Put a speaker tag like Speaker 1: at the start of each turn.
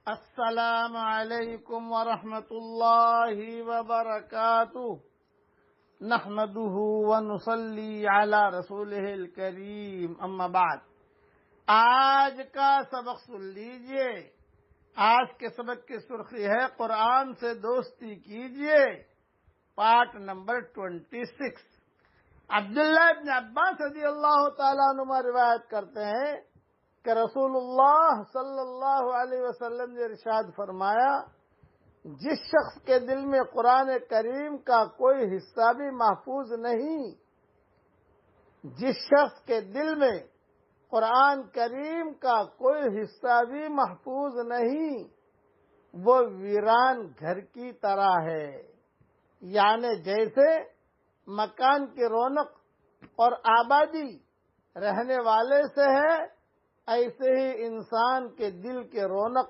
Speaker 1: السلام علیکم ورحمۃ اللہ وبرکاتہ نحمده ونصلی علی رسولہ الکریم اما بعد۔ آج کا سبق سن لیجئے۔ آج کے سبق کی سرخی ہے قرآن سے دوستی کیجئے، پارٹ نمبر 26۔ عبداللہ ابن عباس رضی اللہ تعالیٰ عنہ روایت کرتے ہیں کہ رسول اللہ صلی اللہ علیہ وسلم نے ارشاد فرمایا، جس شخص کے دل میں قرآن کریم کا کوئی حصہ بھی محفوظ نہیں، جس شخص کے دل میں قرآن کریم کا کوئی حصہ بھی محفوظ نہیں، وہ ویران گھر کی طرح ہے، یعنی جیسے مکان کی رونق اور آبادی رہنے والے سے ہے، ایسے ہی انسان کے دل کے رونق